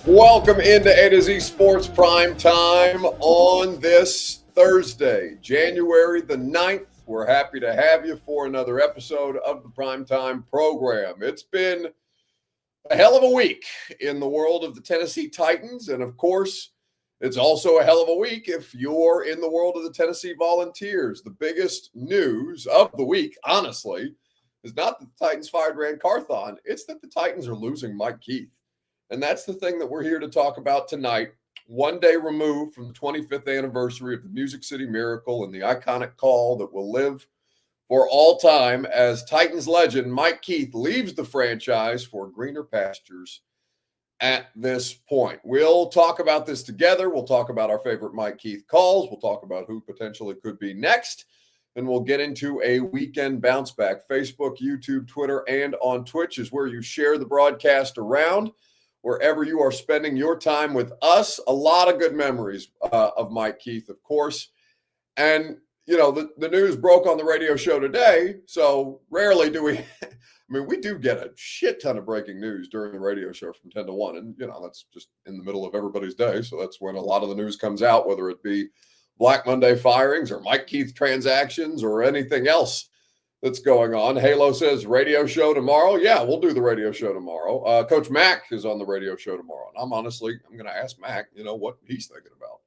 Welcome into A to Z Sports Prime Time on this Thursday, January the 9th. We're happy to have you for another episode of the Prime Time program. It's been a hell of a week in the world of the Tennessee Titans, and of course, it's also a hell of a week if you're in the world of the Tennessee Volunteers. The biggest news of the week, honestly, is not that the Titans fired Rand Carthon. It's that the Titans are losing Mike Keith. And that's the thing that we're here to talk about tonight, one day removed from the 25th anniversary of the Music City Miracle and the iconic call that will live for all time as Titans legend Mike Keith leaves the franchise for greener pastures at this point. We'll talk about this together. We'll talk about our favorite Mike Keith calls. We'll talk about who potentially could be next. And we'll get into a weekend bounce back. Facebook, YouTube, Twitter, and on Twitch is where you share the broadcast around. Wherever you are spending your time with us, a lot of good memories of Mike Keith, of course. And, you know, the news broke on the radio show today, so rarely do we – we do get a shit ton of breaking news during the radio show from 10 to 1, and, you know, that's just in the middle of everybody's day, so that's when a lot of the news comes out, whether it be Black Monday firings or Mike Keith transactions or anything else that's going on. Halo says radio show tomorrow. Yeah, we'll do the radio show tomorrow. Coach Mack is on the radio show tomorrow. And I'm going to ask Mack, you know, what he's thinking about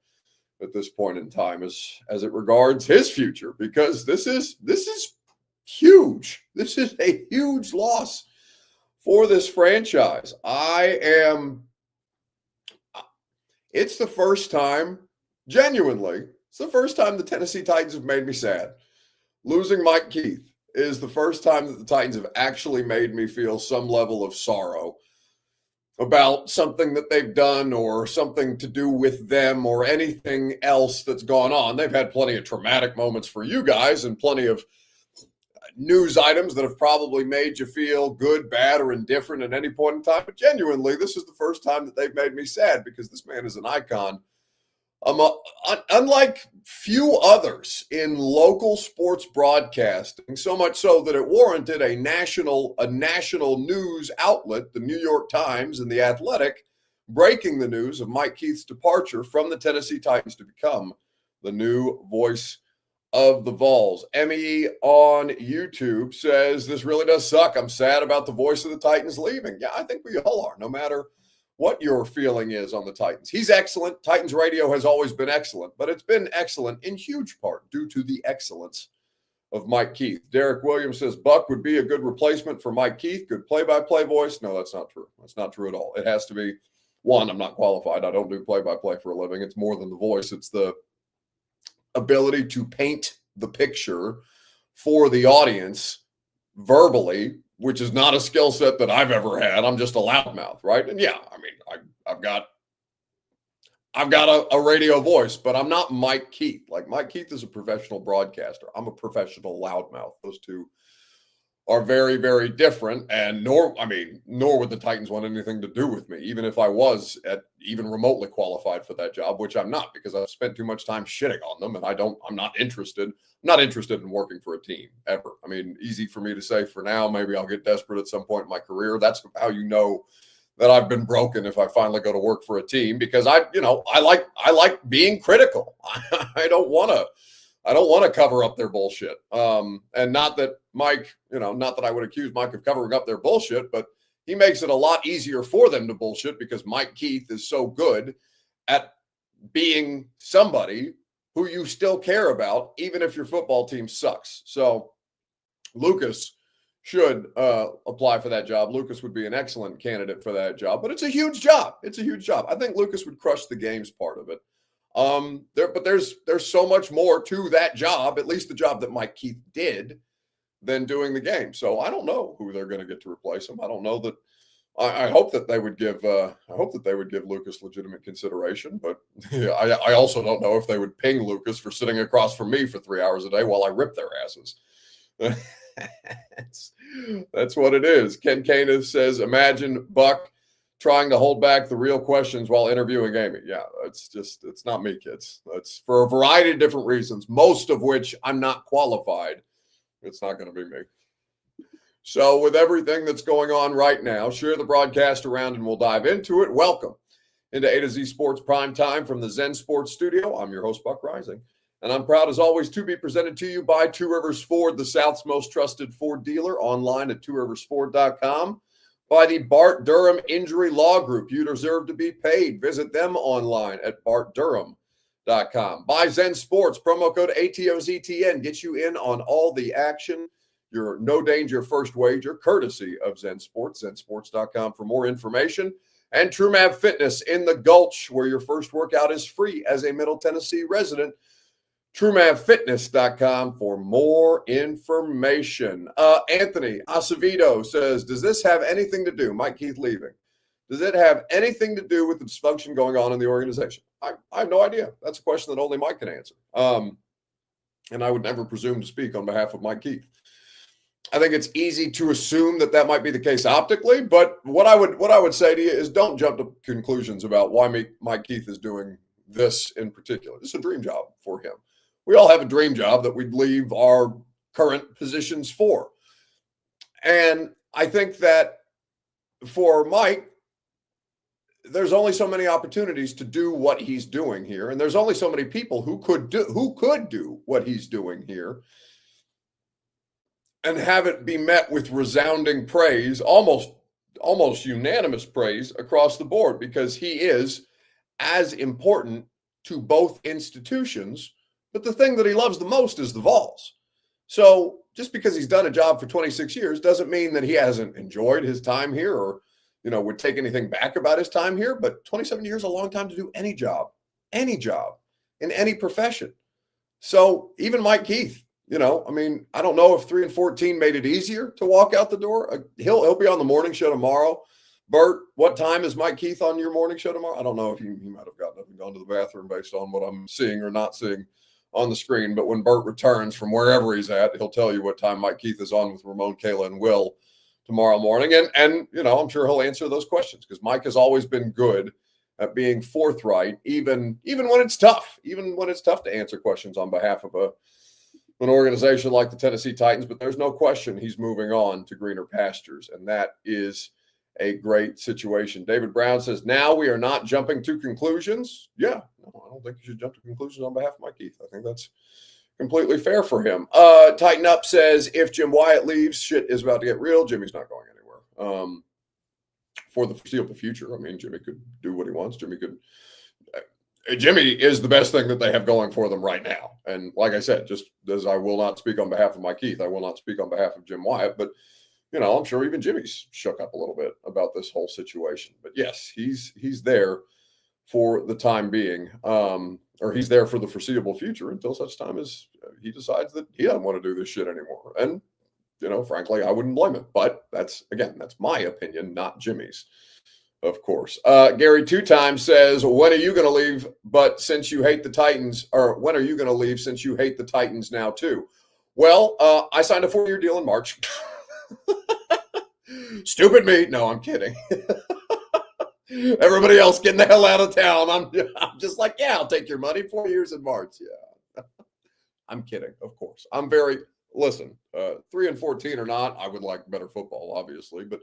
at this point in time as it regards his future, because this is huge. This is a huge loss for this franchise. It's the first time, genuinely, it's the first time the Tennessee Titans have made me sad. Losing Mike Keith is the first time that the Titans have actually made me feel some level of sorrow about something that they've done or something to do with them or anything else that's gone on. They've had plenty of traumatic moments for you guys and plenty of news items that have probably made you feel good, bad, or indifferent at any point in time. But genuinely, this is the first time that they've made me sad because this man is an icon. Unlike few others in local sports broadcasting, so much so that it warranted a national news outlet, the New York Times and The Athletic, breaking the news of Mike Keith's departure from the Tennessee Titans to become the new voice of the Vols. Emmy on YouTube says, this really does suck. I'm sad about the voice of the Titans leaving. Yeah, I think we all are, no matter what your feeling is on the Titans. He's excellent. Titans radio has always been excellent, but it's been excellent in huge part due to the excellence of Mike Keith. Derek Williams says Buck would be a good replacement for Mike Keith. Good play-by-play voice. No, that's not true. That's not true at all. It has to be, one, I'm not qualified. I don't do play-by-play for a living. It's more than the voice. It's the ability to paint the picture for the audience verbally, which is not a skill set that I've ever had. I'm just a loudmouth, right? And yeah, I mean, I've got a radio voice, but I'm not Mike Keith. Like Mike Keith is a professional broadcaster. I'm a professional loudmouth. Those two are very, very different. And nor would the Titans want anything to do with me, even if I was even remotely qualified for that job, which I'm not, because I've spent too much time shitting on them, and I'm not interested. I'm not interested in working for a team ever. I mean, easy for me to say for now. Maybe I'll get desperate at some point in my career. That's how you know that I've been broken if I finally go to work for a team, because I like being critical. I don't want to cover up their bullshit. And not that Mike, not that I would accuse Mike of covering up their bullshit, but he makes it a lot easier for them to bullshit because Mike Keith is so good at being somebody who you still care about, even if your football team sucks. So Lucas should apply for that job. Lucas would be an excellent candidate for that job, but it's a huge job. It's a huge job. I think Lucas would crush the games part of it. But there's so much more to that job, at least the job that Mike Keith did, than doing the game. So I don't know who they're going to get to replace him. I don't know that. I hope that they would give. Lucas legitimate consideration, but yeah, I also don't know if they would ping Lucas for sitting across from me for 3 hours a day while I rip their asses. That's what it is. Ken Kaniff says, "Imagine Buck trying to hold back the real questions while interviewing Amy." Yeah, it's not me, kids. That's for a variety of different reasons, most of which I'm not qualified. It's not going to be me. So with everything that's going on right now, share the broadcast around and we'll dive into it. Welcome into A to Z Sports Prime Time from the Zen Sports Studio. I'm your host, Buck Rising, and I'm proud, as always, to be presented to you by Two Rivers Ford, the South's most trusted Ford dealer, online at tworiversford.com. By the Bart Durham Injury Law Group. You deserve to be paid. Visit them online at bartdurham.com. By Zen Sports, promo code ATOZTN gets you in on all the action. Your no danger first wager, courtesy of Zen Sports, zensports.com for more information. And TrueMav Fitness in the Gulch, where your first workout is free as a Middle Tennessee resident. TrueMavFitness.com for more information. Anthony Acevedo says, does this have anything to do, Mike Keith leaving, does it have anything to do with the dysfunction going on in the organization? I have no idea. That's a question that only Mike can answer. And I would never presume to speak on behalf of Mike Keith. I think it's easy to assume that that might be the case optically, but what I would say to you is don't jump to conclusions about why Mike Keith is doing this in particular. It's a dream job for him. We all have a dream job that we'd leave our current positions for. And I think that for Mike, there's only so many opportunities to do what he's doing here. And there's only so many people who could do what he's doing here and have it be met with resounding praise, almost unanimous praise across the board, because he is as important to both institutions. But the thing that he loves the most is the Vols. So just because he's done a job for 26 years doesn't mean that he hasn't enjoyed his time here or, would take anything back about his time here. But 27 years is a long time to do any job in any profession. So even Mike Keith, I don't know if 3-14 made it easier to walk out the door. He'll be on the morning show tomorrow. Bert, what time is Mike Keith on your morning show tomorrow? I don't know if he might have gotten up and gone to the bathroom based on what I'm seeing or not seeing on the screen. But when Bert returns from wherever he's at, he'll tell you what time Mike Keith is on with Ramon, Kayla, and Will tomorrow morning. And I'm sure he'll answer those questions, because Mike has always been good at being forthright, even when it's tough, to answer questions on behalf of an organization like the Tennessee Titans. But there's no question he's moving on to greener pastures, and that is a great situation. David Brown says, now we are not jumping to conclusions. Yeah, no, I don't think you should jump to conclusions on behalf of Mike Keith. I think that's completely fair for him. Tighten Up says, if Jim Wyatt leaves, shit is about to get real. Jimmy's not going anywhere for the foreseeable future. Jimmy could do what he wants. Jimmy is the best thing that they have going for them right now. And like I said, just as I will not speak on behalf of Mike Keith, I will not speak on behalf of Jim Wyatt, but I'm sure even Jimmy's shook up a little bit about this whole situation. But yes, he's there for the time being, or he's there for the foreseeable future until such time as he decides that he doesn't want to do this shit anymore. And, frankly, I wouldn't blame him. But that's my opinion, not Jimmy's, of course. Gary Two Times says, when are you going to leave? But since you hate the Titans, or when are you going to leave since you hate the Titans now too? Well, I signed a 4-year deal in March. Stupid me. No, I'm kidding. Everybody else getting the hell out of town. I'm just like, yeah, I'll take your money. 4 years in March. Yeah. I'm kidding, of course. 3-14 or not, I would like better football, obviously, but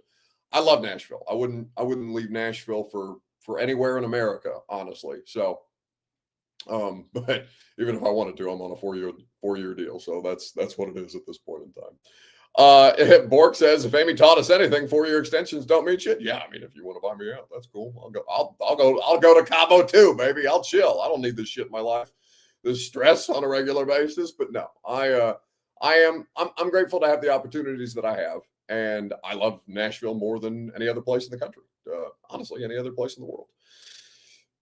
I love Nashville. I wouldn't leave Nashville for anywhere in America, honestly. So, but even if I wanted to, I'm on a four-year deal. So that's what it is at this point in time. Bork says, if Amy taught us anything, 4-year extensions don't mean shit. Yeah, if you want to buy me out, that's cool. I'll go to Cabo too, baby. I'll chill. I don't need this shit in my life, this stress on a regular basis. But no, I'm grateful to have the opportunities that I have, and I love Nashville more than any other place in the country. Honestly, any other place in the world.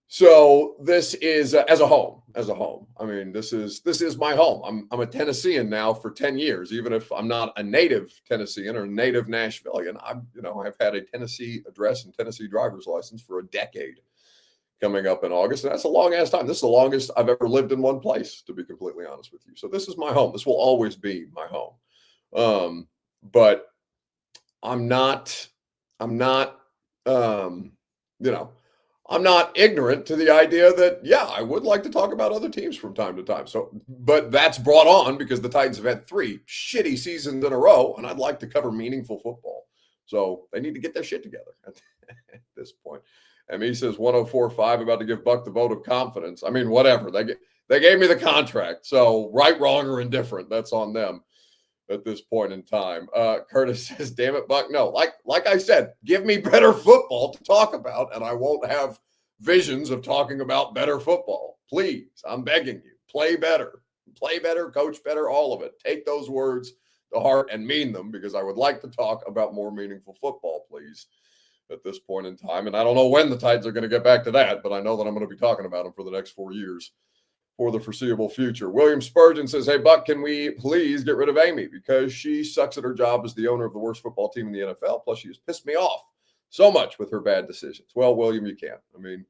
So this is as a home. This is my home. I'm a Tennessean now for 10 years, even if I'm not a native Tennessean or a native Nashvilleian. I've had a Tennessee address and Tennessee driver's license for a decade coming up in August. And that's a long ass time. This is the longest I've ever lived in one place, to be completely honest with you. So this is my home. This will always be my home. But I'm not ignorant to the idea that, yeah, I would like to talk about other teams from time to time. So, but that's brought on because the Titans have had 3 shitty seasons in a row, and I'd like to cover meaningful football So they need to get their shit together at this point. And he says 104.5 about to give Buck the vote of confidence. I mean, whatever. They gave me the contract. So right, wrong, or indifferent, that's on them at this point in time. Curtis says, damn it, Buck. No, like I said, give me better football to talk about, and I won't have visions of talking about better football. Please, I'm begging you, play better, coach better, all of it. Take those words to heart and mean them, because I would like to talk about more meaningful football, please, at this point in time. And I don't know when the Titans are going to get back to that, but I know that I'm going to be talking about them for the next 4 years for the foreseeable future. William Spurgeon says, hey, Buck, can we please get rid of Amy, because she sucks at her job as the owner of the worst football team in the NFL. Plus, she has pissed me off so much with her bad decisions. Well, William, you can't. I mean,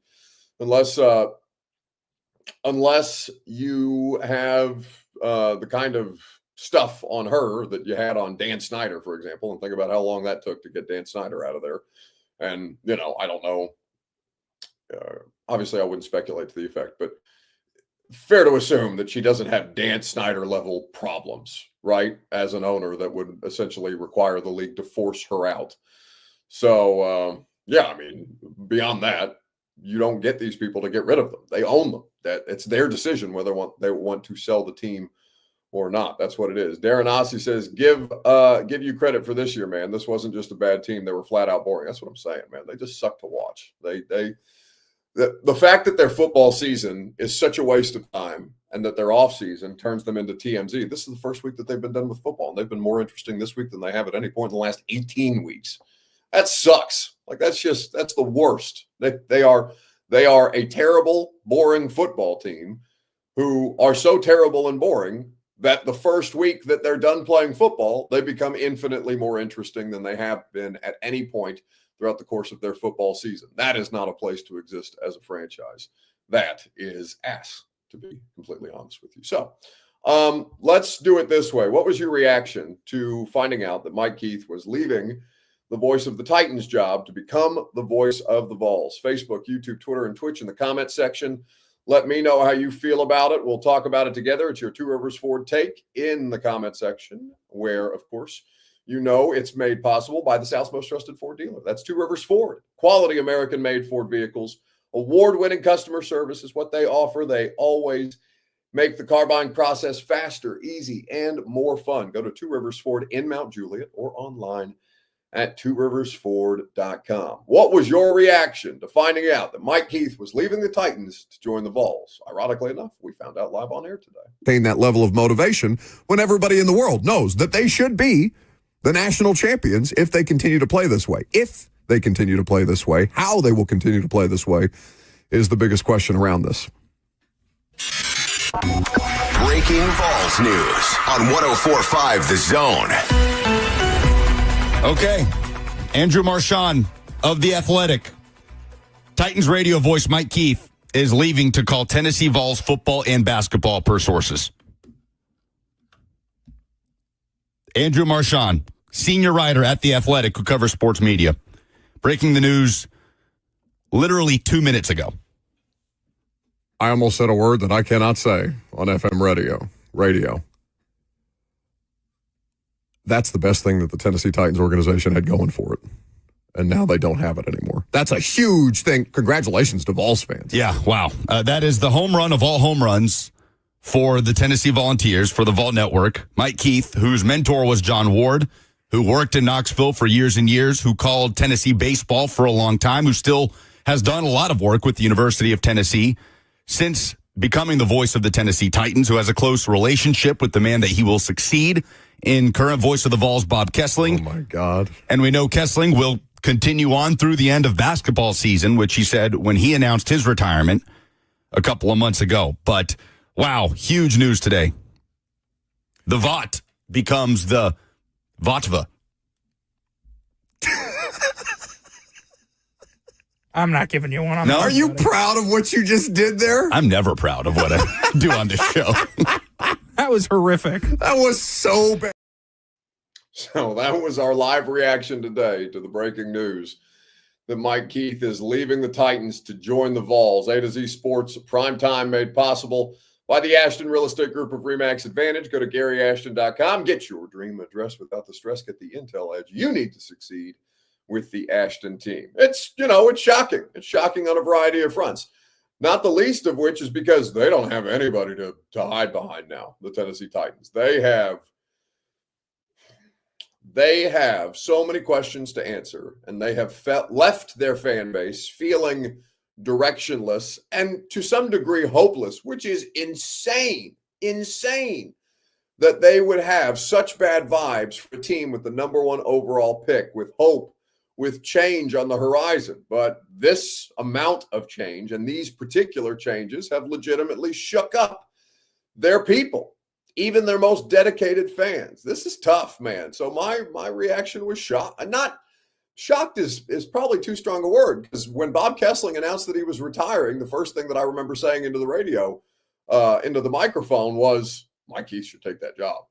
unless you have the kind of stuff on her that you had on Dan Snyder, for example, and think about how long that took to get Dan Snyder out of there. And, I don't know. Obviously, I wouldn't speculate to the effect, but fair to assume that she doesn't have Dan Snyder level problems, right, as an owner that would essentially require the league to force her out. So, I mean, beyond that, you don't get these people to get rid of them. They own them. That it's their decision whether they want to sell the team or not. That's what it is. Darren Ossie says, give you credit for this year, man. This wasn't just a bad team. They were flat out boring. That's what I'm saying, man. They just suck to watch. The fact that their football season is such a waste of time and that their off season turns them into TMZ. This is the first week that they've been done with football, and they've been more interesting this week than they have at any point in the last 18 weeks. That sucks. Like, that's the worst. They are a terrible, boring football team who are so terrible and boring that the first week that they're done playing football, they become infinitely more interesting than they have been at any point throughout the course of their football season. That is not a place to exist as a franchise. That is ass, to be completely honest with you. So let's do it this way. What was your reaction to finding out that Mike Keith was leaving the voice of the Titans job to become the voice of the Vols? Facebook, YouTube, Twitter, and Twitch in the comment section. Let me know how you feel about it. We'll talk about it together. It's your Two Rivers Ford take in the comment section, where, of course, it's made possible by the South's most trusted Ford dealer. That's Two Rivers Ford. Quality American-made Ford vehicles. Award-winning customer service is what they offer. They always make the car buying process faster, easy, and more fun. Go to Two Rivers Ford in Mount Juliet or online at tworiversford.com. What was your reaction to finding out that Mike Keith was leaving the Titans to join the Vols? Ironically enough, we found out live on air today. Maintain that level of motivation when everybody in the world knows that they should be the national champions if they continue to play this way. If they continue to play this way, how they will continue to play this way is the biggest question around this. Breaking Vols news on 104.5 The Zone. Okay, Andrew Marchand of The Athletic. Titans radio voice Mike Keith is leaving to call Tennessee Vols football and basketball, per sources. Andrew Marchand, senior writer at The Athletic who covers sports media, breaking the news literally 2 minutes ago. I almost said a word that I cannot say on FM radio. That's the best thing that the Tennessee Titans organization had going for it. And now they don't have it anymore. That's a huge thing. Congratulations to Vols fans. Yeah, wow. That is the home run of all home runs for the Tennessee Volunteers, for the Vol Network. Mike Keith, whose mentor was John Ward, who worked in Knoxville for years and years, who called Tennessee baseball for a long time, who still has done a lot of work with the University of Tennessee since becoming the voice of the Tennessee Titans, who has a close relationship with the man that he will succeed in current voice of the Vols, Bob Kessling. Oh, my God. And we know Kessling will continue on through the end of basketball season, which he said when he announced his retirement a couple of months ago. But, wow, huge news today. The Vot becomes the Votva. I'm not giving you one. On No, Are you proud of what you just did there? I'm never proud of what I do on this show. That was horrific. That was so bad. So that was our live reaction today to the breaking news that Mike Keith is leaving the Titans to join the Vols. A to Z Sports Primetime made possible by the Ashton Real Estate Group of Remax Advantage. Go to GaryAshton.com. Get your dream address without the stress. Get the intel edge you need to succeed with the Ashton team. It's shocking. It's shocking on a variety of fronts. Not the least of which is because they don't have anybody to hide behind now, the Tennessee Titans. They have so many questions to answer, and they have left their fan base feeling directionless and to some degree hopeless, which is insane that they would have such bad vibes for a team with the number 1 overall pick, with hope, with change on the horizon. But this amount of change and these particular changes have legitimately shook up their people, even their most dedicated fans. This is tough, man. So my reaction was shocked. Not shocked is probably too strong a word, because when Bob Kessling announced that he was retiring, the first thing that I remember saying into the radio, into the microphone, was Mike Keith should take that job.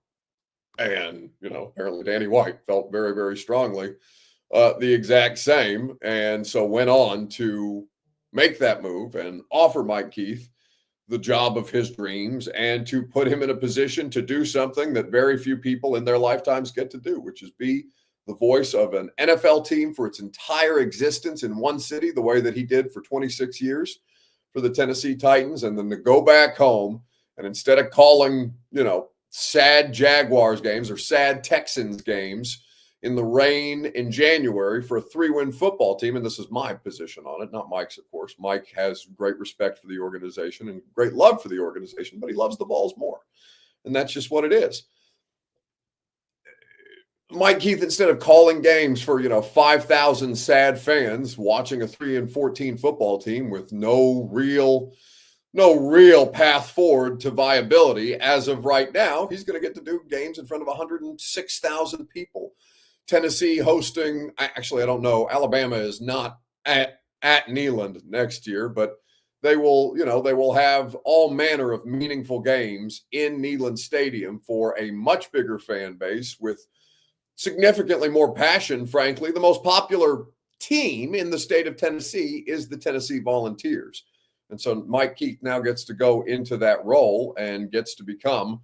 And, apparently Danny White felt very, very strongly the exact same, and so went on to make that move and offer Mike Keith the job of his dreams and to put him in a position to do something that very few people in their lifetimes get to do, which is be the voice of an NFL team for its entire existence in one city, the way that he did for 26 years for the Tennessee Titans, and then to go back home and instead of calling, sad Jaguars games or sad Texans games in the rain in January for a 3-win football team. And this is my position on it, not Mike's, of course. Mike has great respect for the organization and great love for the organization, but he loves the Vols more. And that's just what it is. Mike Keith, instead of calling games for, 5,000 sad fans watching a 3-14 football team with no real path forward to viability as of right now, he's going to get to do games in front of 106,000 people. Tennessee hosting, actually, I don't know. Alabama is not at Neyland next year, but they will have all manner of meaningful games in Neyland Stadium for a much bigger fan base with significantly more passion. Frankly, the most popular team in the state of Tennessee is the Tennessee Volunteers. And so Mike Keith now gets to go into that role and gets to become,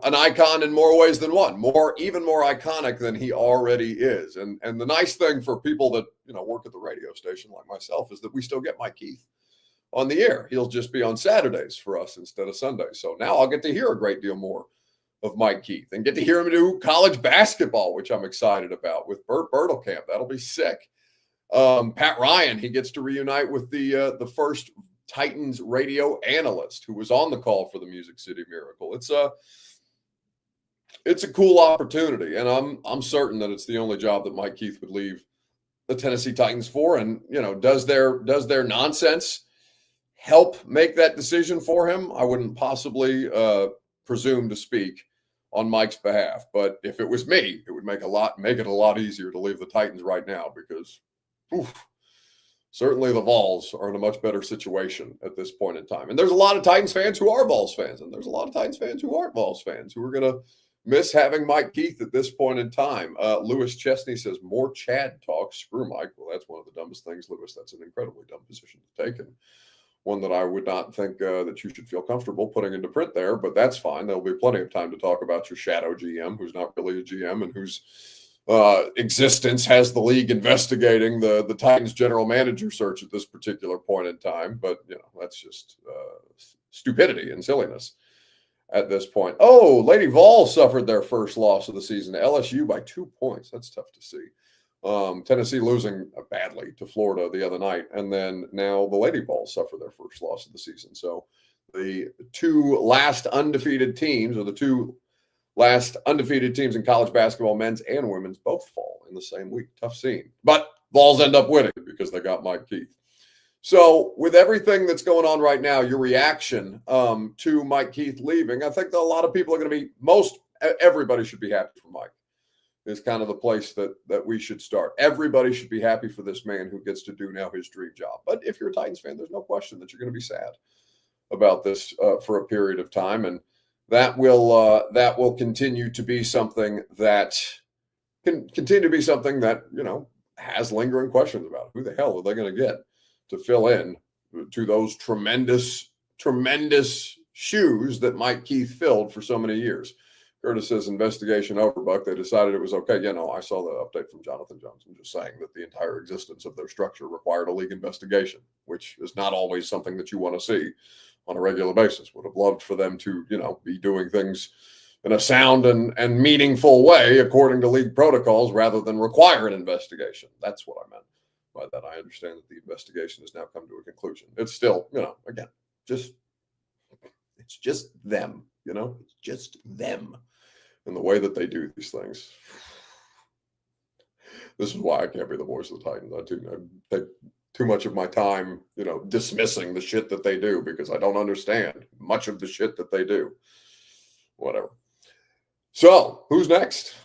an icon in more ways than one, even more iconic than he already is. And the nice thing for people that, work at the radio station like myself is that we still get Mike Keith on the air. He'll just be on Saturdays for us instead of Sundays. So now I'll get to hear a great deal more of Mike Keith and get to hear him do college basketball, which I'm excited about with Burt Bertelkamp. That'll be sick. Pat Ryan, he gets to reunite with the first Titans radio analyst who was on the call for the Music City Miracle. It's a cool opportunity, and I'm certain that it's the only job that Mike Keith would leave the Tennessee Titans for. And does their nonsense help make that decision for him? I wouldn't possibly presume to speak on Mike's behalf, but if it was me, it would make it a lot easier to leave the Titans right now, because certainly the Vols are in a much better situation at this point in time. And there's a lot of Titans fans who are Vols fans, and there's a lot of Titans fans who aren't Vols fans who are going to miss having Mike Keith at this point in time. Lewis Chesney says, more Chad talk. Screw Mike. Well, that's one of the dumbest things, Lewis. That's an incredibly dumb position to take, and one that I would not think that you should feel comfortable putting into print there, but that's fine. There'll be plenty of time to talk about your shadow GM, who's not really a GM and whose existence has the league investigating the Titans general manager search at this particular point in time. But, that's just stupidity and silliness at this point. Oh, Lady Vols suffered their first loss of the season to LSU by 2 points. That's tough to see. Tennessee losing badly to Florida the other night, and then now the Lady Vols suffer their first loss of the season. So the two last undefeated teams in college basketball, men's and women's, both fall in the same week. Tough scene. But Vols end up winning because they got Mike Keith. So with everything that's going on right now, your reaction to Mike Keith leaving, I think that a lot of people are going to be, everybody should be happy for Mike. Is kind of the place that we should start. Everybody should be happy for this man who gets to do now his dream job. But if you're a Titans fan, there's no question that you're going to be sad about this for a period of time, and that will continue to be something that has lingering questions about who the hell are they going to get to fill in to those tremendous tremendous shoes that Mike Keith filled for so many years. Curtis says investigation over, Buck. They decided it was okay. I saw the update from Jonathan Jones. I'm just saying that the entire existence of their structure required a league investigation, which is not always something that you want to see on a regular basis. Would have loved for them to, be doing things in a sound and meaningful way according to league protocols rather than require an investigation. That's what I meant by that. I understand that the investigation has now come to a conclusion. It's still, again, it's just them, it's just them and the way that they do these things. This is why I can't be the voice of the Titans. I take too much of my time, dismissing the shit that they do because I don't understand much of the shit that they do. Whatever. So who's next?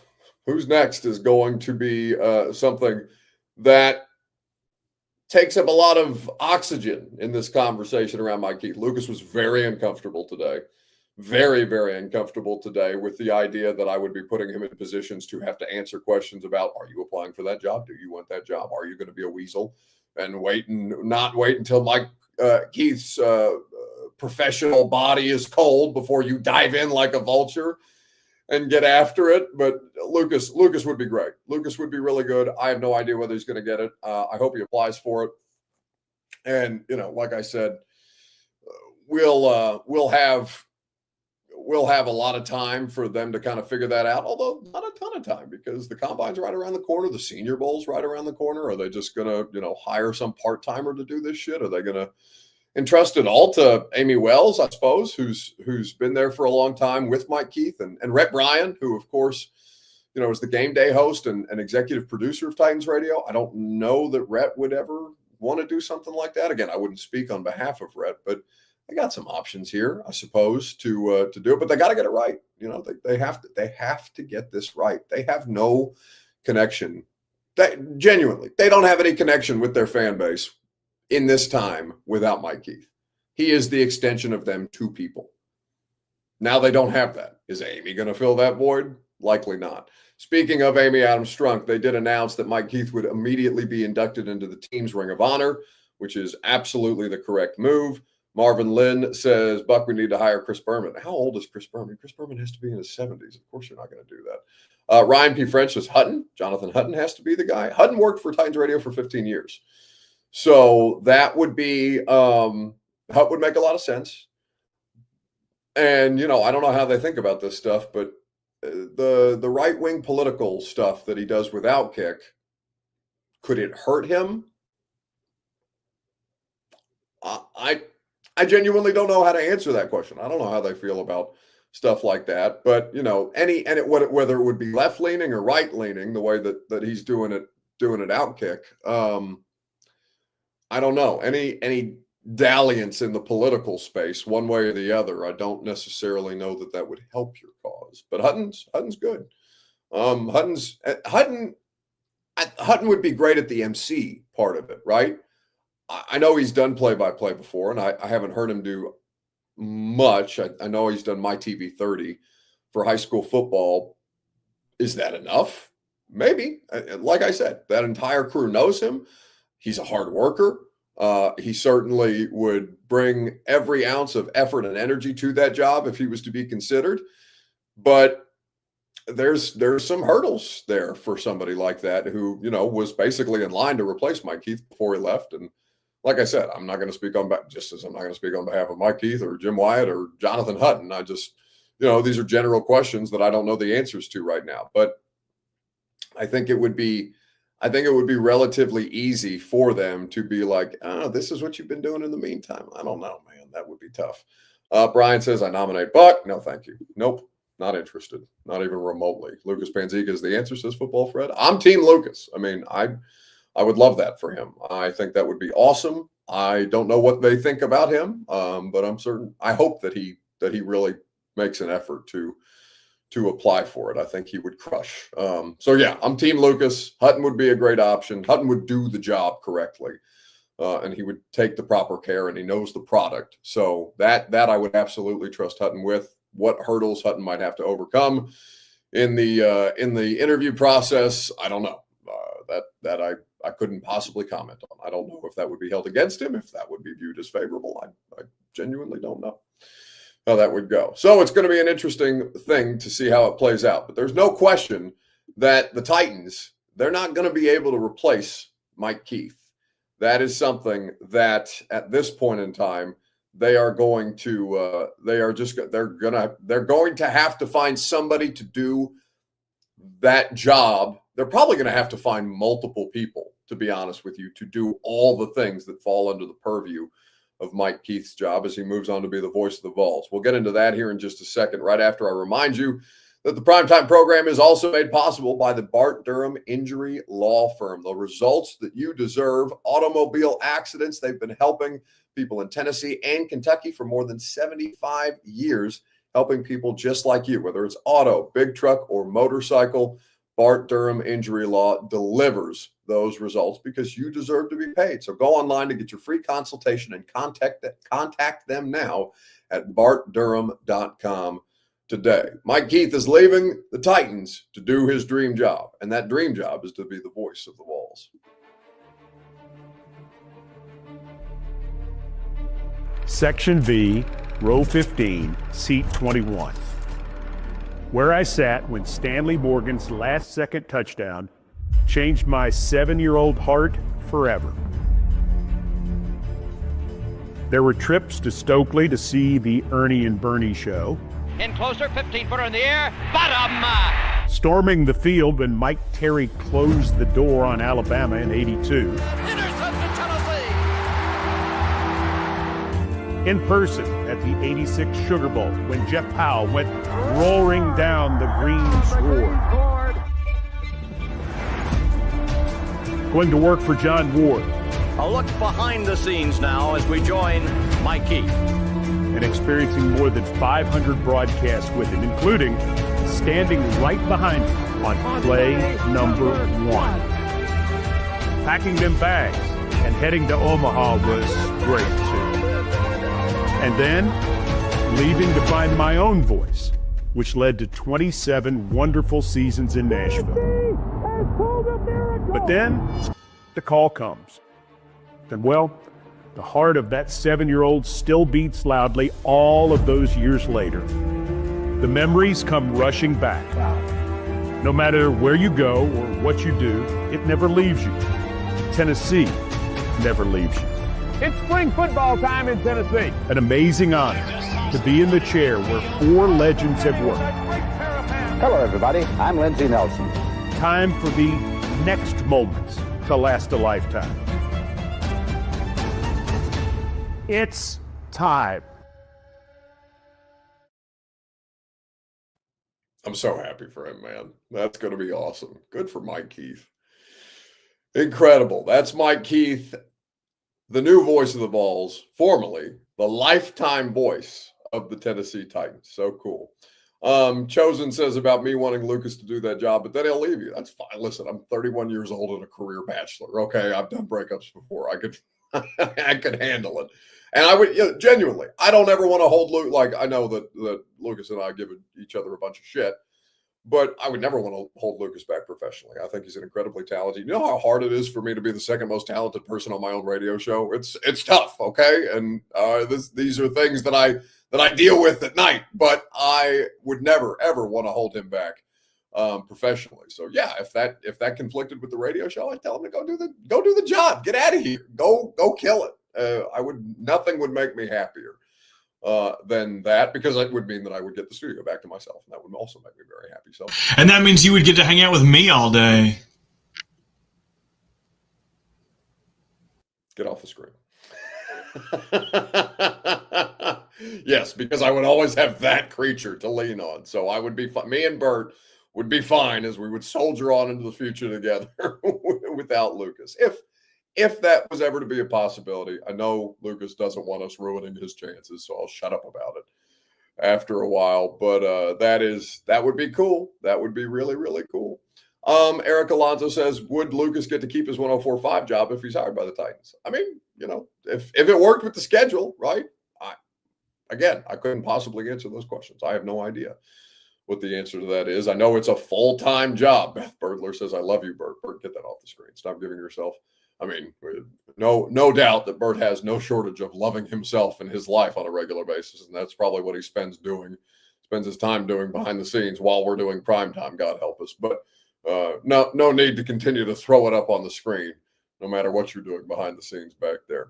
Who's next is going to be something that takes up a lot of oxygen in this conversation around Mike Keith. Lucas was very uncomfortable today. Very, very uncomfortable today with the idea that I would be putting him in positions to have to answer questions about, are you applying for that job? Do you want that job? Are you going to be a weasel? And not wait until Mike Keith's professional body is cold before you dive in like a vulture and get after it. But Lucas would be great. Lucas would be really good. I have no idea whether he's going to get it. I hope he applies for it. And, like I said, we'll have a lot of time for them to kind of figure that out, although not a ton of time because the combine's right around the corner. The Senior Bowl's right around the corner. Are they just going to, hire some part-timer to do this shit? Are they going to entrust it all to Amy Wells, I suppose, who's been there for a long time with Mike Keith and Rhett Bryan, who, of course, is the game day host and executive producer of Titans Radio. I don't know that Rhett would ever want to do something like that. Again, I wouldn't speak on behalf of Rhett, but they got some options here, I suppose, to do it, but they got to get it right. They have to get this right. They have no connection. Genuinely, they don't have any connection with their fan base in this time without Mike Keith. He is the extension of them to people. Now they don't have that. Is Amy going to fill that void? Likely not. Speaking of Amy Adams Strunk, they did announce that Mike Keith would immediately be inducted into the team's Ring of Honor, which is absolutely the correct move. Marvin Lynn says, Buck, we need to hire Chris Berman. How old is Chris Berman? Chris Berman has to be in his 70s. Of course you're not going to do that. Ryan P. French says Hutton. Jonathan Hutton has to be the guy. Hutton worked for Titans Radio for 15 years. So that would be, Hut would make a lot of sense. And, I don't know how they think about this stuff, but the right-wing political stuff that he does with Outkick, could it hurt him? I genuinely don't know how to answer that question. I don't know how they feel about stuff like that. But, whether it would be left-leaning or right-leaning, the way that he's doing it Outkick, I don't know. Any dalliance in the political space, one way or the other, I don't necessarily know that would help your cause. But Hutton's good. Hutton would be great at the MC part of it, right? I know he's done play-by-play before, and I haven't heard him do much. I know he's done My TV 30 for high school football. Is that enough? Maybe. Like I said, that entire crew knows him. He's a hard worker. He certainly would bring every ounce of effort and energy to that job if he was to be considered. But there's some hurdles there for somebody like that who, was basically in line to replace Mike Keith before he left. And like I said, I'm not going to speak on behalf of Mike Keith or Jim Wyatt or Jonathan Hutton. I just, these are general questions that I don't know the answers to right now. But I think it would be relatively easy for them to be like, oh, this is what you've been doing in the meantime. I don't know, man. That would be tough. Brian says, I nominate Buck. No, thank you. Nope. Not interested. Not even remotely. Lucas Panzica is the answer, says Football Fred. I'm Team Lucas. I mean, I would love that for him. I think that would be awesome. I don't know what they think about him, but I'm certain. I hope that he really makes an effort to apply for it. I think he would crush. So yeah, I'm Team Lucas. Hutton would be a great option. Hutton would do the job correctly, and he would take the proper care, and he knows the product. So that I would absolutely trust Hutton with. What hurdles Hutton might have to overcome in the interview process, I don't know. that I couldn't possibly comment on. I don't know if that would be held against him, if that would be viewed as favorable. I genuinely don't know how that would go. So it's going to be an interesting thing to see how it plays out. But there's no question that the Titans, they're not going to be able to replace Mike Keith. That is something that at this point in time, they are going to they're going to have to find somebody to do that job. They're probably going to have to find multiple people, to be honest with you, to do all the things that fall under the purview of Mike Keith's job as he moves on to be the voice of the Vols. We'll get into that here in just a second, right after I remind you that the Primetime program is also made possible by the Bart Durham Injury Law Firm. The results that you deserve. Automobile accidents. They've been helping people in Tennessee and Kentucky for more than 75 years, helping people just like you, whether it's auto, big truck, or motorcycle. Bart Durham Injury Law delivers those results because you deserve to be paid. So go online to get your free consultation and contact them now at bartdurham.com today. Mike Keith is leaving the Titans to do his dream job, and that dream job is to be the voice of the Vols. Section V, row 15, seat 21. Where I sat when Stanley Morgan's last-second touchdown changed my 7-year-old heart forever. There were trips to Stokely to see the Ernie and Bernie show. In closer, 15-footer in the air, bottom! Storming the field when Mike Terry closed the door on Alabama in '82. Intercept to Tennessee! In person at the '86 Sugar Bowl when Jeff Powell went roaring down the green sword. Going to work for John Ward. A look behind the scenes now as we join Mike Keith. And experiencing more than 500 broadcasts with him, including standing right behind him on play number 1. Packing them bags and heading to Omaha was great too. And then leaving to find my own voice, which led to 27 wonderful seasons in Nashville. But then the call comes. And well, the heart of that 7-year-old still beats loudly all of those years later. The memories come rushing back. No matter where you go or what you do, it never leaves you. Tennessee never leaves you. It's spring football time in Tennessee. An amazing honor to be in the chair where 4 legends have worked. Hello, everybody. I'm Lindsey Nelson. Time for the next moments to last a lifetime. It's time. I'm so happy for him, man. That's going to be awesome. Good for Mike Keith. Incredible. That's Mike Keith, the new voice of the Vols, formerly the lifetime voice of the Tennessee Titans. So cool. Chosen says about me wanting Lucas to do that job, but then he'll leave you. That's fine. Listen, I'm 31 years old and a career bachelor. Okay, I've done breakups before. I could handle it. And I would, genuinely, I don't ever want to hold Luke. Like, I know that Lucas and I give each other a bunch of shit, but I would never want to hold Lucas back professionally. I think he's an incredibly talented. You know how hard it is for me to be the second most talented person on my own radio show? It's tough, okay? And these are things that I deal with at night, but I would never, ever want to hold him back professionally. So yeah, if that conflicted with the radio show, I'd tell him to go do the job. Get out of here. Go kill it. Nothing would make me happier than that, because it would mean that I would get the studio back to myself, and that would also make me very happy. So, and that means you would get to hang out with me all day. Get off the screen. Yes, because I would always have that creature to lean on. So I would be me and Bert would be fine as we would soldier on into the future together without Lucas. If that was ever to be a possibility. I know Lucas doesn't want us ruining his chances, so I'll shut up about it after a while. But that would be cool. That would be really, really cool. Eric Alonso says, would Lucas get to keep his 104.5 job if he's hired by the Titans? I mean, if it worked with the schedule, right? I couldn't possibly answer those questions. I have no idea. what the answer to that is. I know it's a full-time job. Beth Birdler says, I love you, Bert. Bert, get that off the screen. Stop giving yourself. I mean, no doubt that Bert has no shortage of loving himself in his life on a regular basis, and that's probably what he spends his time doing behind the scenes while we're doing primetime, God help us. But no need to continue to throw it up on the screen, no matter what you're doing behind the scenes back there.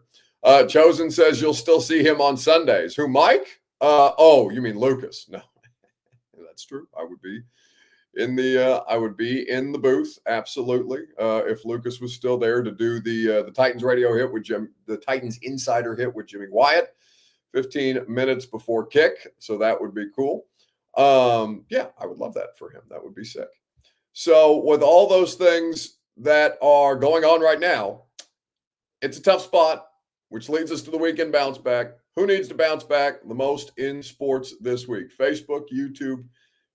Chosen says you'll still see him on Sundays. Who, Mike? Oh, you mean Lucas? No, that's true. I would be in the booth, absolutely. If Lucas was still there to do the Titans radio hit with the Titans insider hit with Jimmy Wyatt, 15 minutes before kick. So that would be cool. Yeah, I would love that for him. That would be sick. So with all those things that are going on right now, it's a tough spot, which leads us to the weekend bounce back. Who needs to bounce back the most in sports this week? Facebook, YouTube,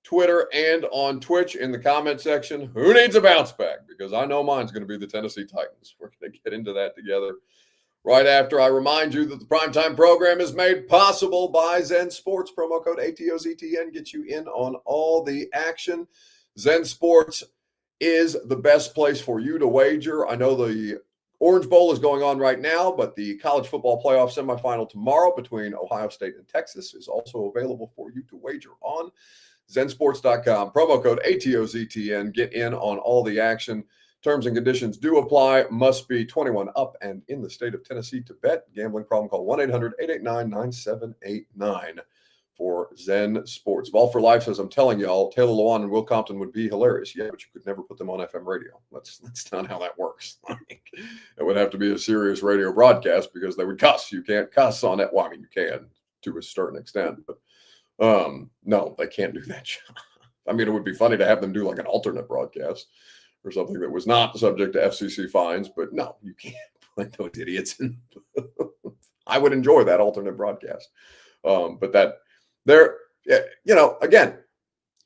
Twitter, and on Twitch in the comment section. Who needs a bounce back? Because I know mine's going to be the Tennessee Titans. We're going to get into that together right after I remind you that the primetime program is made possible by Zen Sports. Promo code ATOZTN gets you in on all the action. Zen Sports is the best place for you to wager. I know the Orange Bowl is going on right now, but the college football playoff semifinal tomorrow between Ohio State and Texas is also available for you to wager on. Zensports.com, promo code ATOZTN. Get in on all the action. Terms and conditions do apply. Must be 21 up and in the state of Tennessee to bet. Gambling problem, call 1-800-889-9789 for Zen Sports. Vol for Life says, I'm telling y'all, Taylor Lewan and Will Compton would be hilarious. Yeah, but you could never put them on FM radio. That's not how that works. It would have to be a serious radio broadcast because they would cuss. You can't cuss on it. Well, I mean, you can to a certain extent, but no, they can't do that. I mean, it would be funny to have them do like an alternate broadcast or something that was not subject to FCC fines, but no, you can't put those idiots in. I would enjoy that alternate broadcast. But that there, again,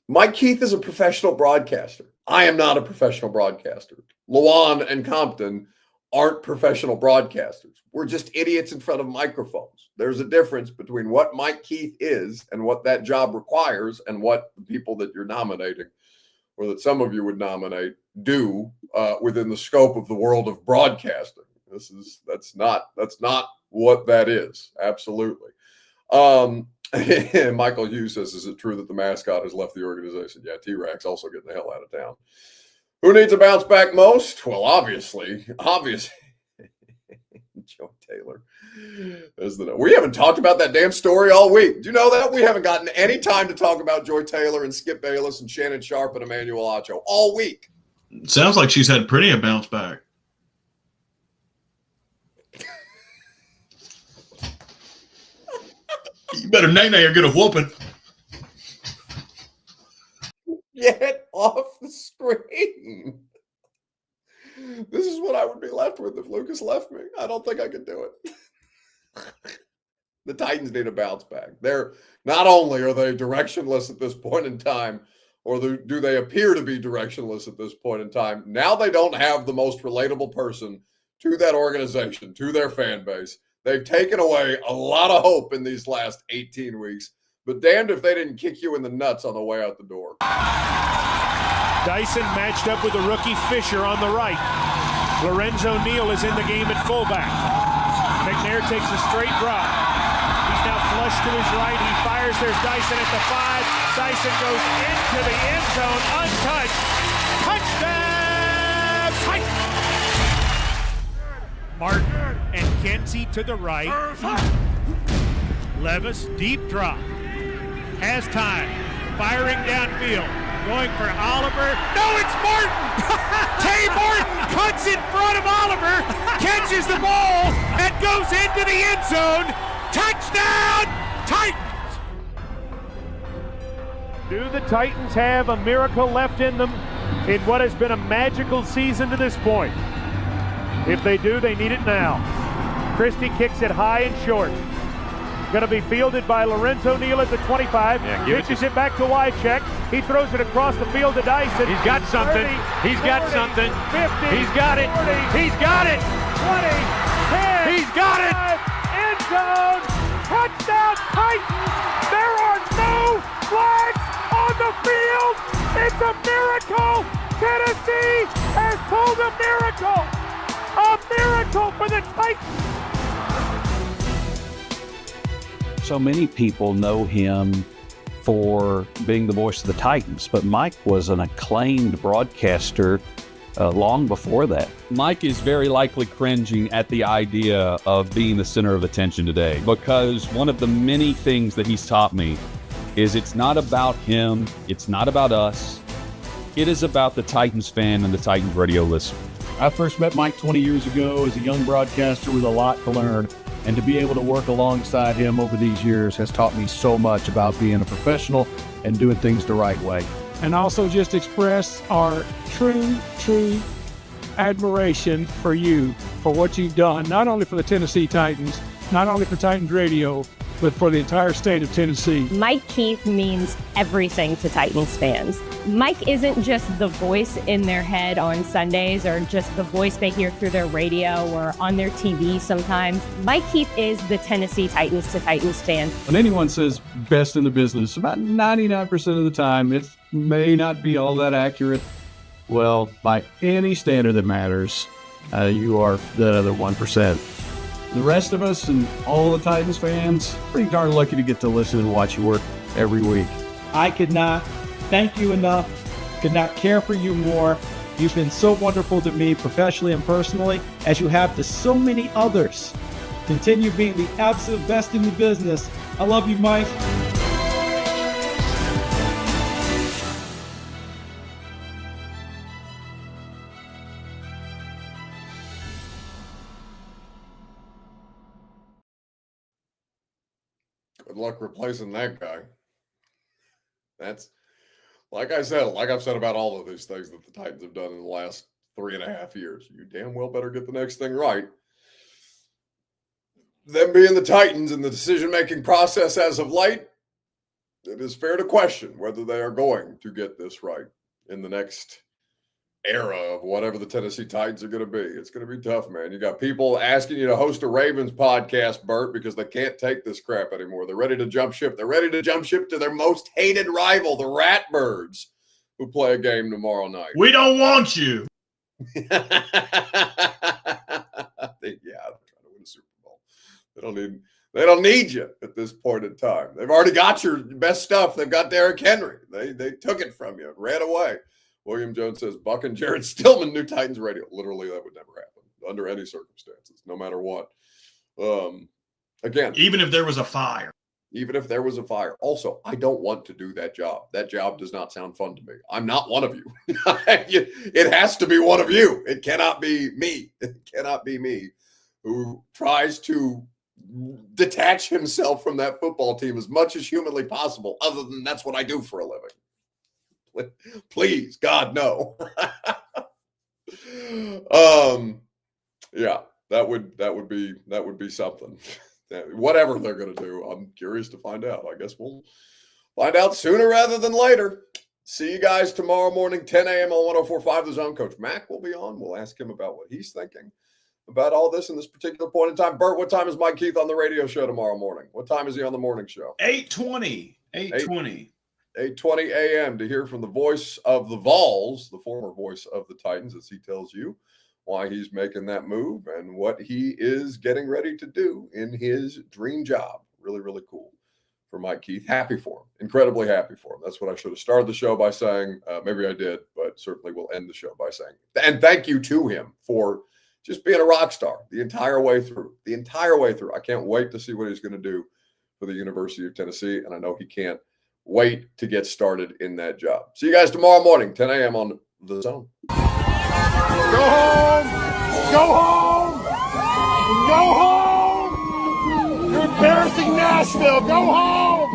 Mike Keith is a professional broadcaster. I am not a professional broadcaster. Lewan and Compton aren't professional broadcasters. We're just idiots in front of microphones. There's a difference between what Mike Keith is and what that job requires and what the people that you're nominating or that some of you would nominate do within the scope of the world of broadcasting. That's not what that is. Absolutely. Michael Hughes says, is it true that the mascot has left the organization? Yeah, T-Rex also getting the hell out of town. Who needs a bounce back most? Well, obviously. Joe Taylor. We haven't talked about that damn story all week. Do you know that? We haven't gotten any time to talk about Joy Taylor and Skip Bayless and Shannon Sharp and Emmanuel Acho all week. Sounds like she's had plenty of bounce back. You better nay or get a whooping. Get off the screen. This is what I would be left with if Lucas left me. I don't think I could do it. The Titans need a bounce back. They're not only are they directionless at this point in time, or do they appear to be directionless at this point in time, now they don't have the most relatable person to that organization, to their fan base. They've taken away a lot of hope in these last 18 weeks, but damned if they didn't kick you in the nuts on the way out the door. Dyson matched up with the rookie Fisher on the right. Lorenzo Neal is in the game at fullback. McNair takes a straight drop. He's now flush to his right. He fires. There's Dyson at the 5. Dyson goes into the end zone untouched. Touchdown! Titans! Martin and Kenzie to the right. Levis, deep drop. Has time. Firing downfield. Going for Oliver. No, it's Martin! Tay Martin cuts in front of Oliver, catches the ball, and goes into the end zone. Touchdown, Titans! Do the Titans have a miracle left in them in what has been a magical season to this point? If they do, they need it now. Christie kicks it high and short. Going to be fielded by Lorenzo Neal at the 25. Pitches it back to Wycheck. He throws it across the field to Dyson. He's got something. 30, He's got 40, something. 50, He's got it. 40, He's got it. 20, 10. He's got it. End zone. Touchdown, Titans. There are no flags on on the field. It's a miracle. Tennessee has pulled a miracle. A miracle for the Titans. So many people know him for being the voice of the Titans, but Mike was an acclaimed broadcaster long before that. Mike is very likely cringing at the idea of being the center of attention today, because one of the many things that he's taught me is it's not about him, it's not about us, it is about the Titans fan and the Titans radio listener. I first met Mike 20 years ago as a young broadcaster with a lot to learn, and to be able to work alongside him over these years has taught me so much about being a professional and doing things the right way. And also just express our true admiration for you, for what you've done, not only for the Tennessee Titans, not only for Titans Radio, but for the entire state of Tennessee. Mike Keith means everything to Titans fans. Mike isn't just the voice in their head on Sundays or just the voice they hear through their radio or on their TV sometimes. Mike Keith is the Tennessee Titans to Titans fans. When anyone says best in the business, about 99% of the time, it may not be all that accurate. Well, by any standard that matters, you are that other 1%. The rest of us and all the Titans fans, pretty darn lucky to get to listen and watch you work every week. I could not thank you enough, could not care for you more. You've been so wonderful to me professionally and personally, as you have to so many others. Continue being the absolute best in the business. I love you, Mike. Good luck replacing that guy. That's, like I've said about all of these things that the Titans have done in the last 3.5 years. You damn well better get the next thing right. Them being the Titans and the decision-making process as of late, it is fair to question whether they are going to get this right in the next era of whatever the Tennessee Titans are going to be. It's going to be tough, man. You got people asking you to host a Ravens podcast, Bert, because they can't take this crap anymore. They're ready to jump ship. They're ready to jump ship to their most hated rival, the Ratbirds, who play a game tomorrow night. We don't want you. Yeah, they're trying to win a Super Bowl. They don't need you at this point in time. They've already got your best stuff. They've got Derrick Henry. They took it from you, ran away. William Jones says, Buck and Jared Stillman, New Titans Radio. Literally, that would never happen under any circumstances, no matter what. Again, even if there was a fire. Even if there was a fire. Also, I don't want to do that job. That job does not sound fun to me. I'm not one of you. It has to be one of you. It cannot be me. It cannot be me who tries to detach himself from that football team as much as humanly possible, other than that's what I do for a living. Please, God, no. Yeah, that would be something. Whatever they're going to do, I'm curious to find out. I guess we'll find out sooner rather than later. See you guys tomorrow morning, 10 a.m. on 104.5 The Zone. Coach Mack will be on. We'll ask him about what he's thinking about all this in this particular point in time. Bert, what time is Mike Keith on the radio show tomorrow morning? What time is he on the morning show? 8:20. 8:20 a.m. to hear from the voice of the Vols, the former voice of the Titans, as he tells you why he's making that move and what he is getting ready to do in his dream job. Really, really cool for Mike Keith. Happy for him. Incredibly happy for him. That's what I should have started the show by saying. Maybe I did, but certainly we'll end the show by saying. And thank you to him for just being a rock star the entire way through. I can't wait to see what he's going to do for the University of Tennessee, and I know he can't wait to get started in that job. See you guys tomorrow morning, 10 a.m. on The Zone. Go home! Go home! Go home! You're embarrassing Nashville! Go home!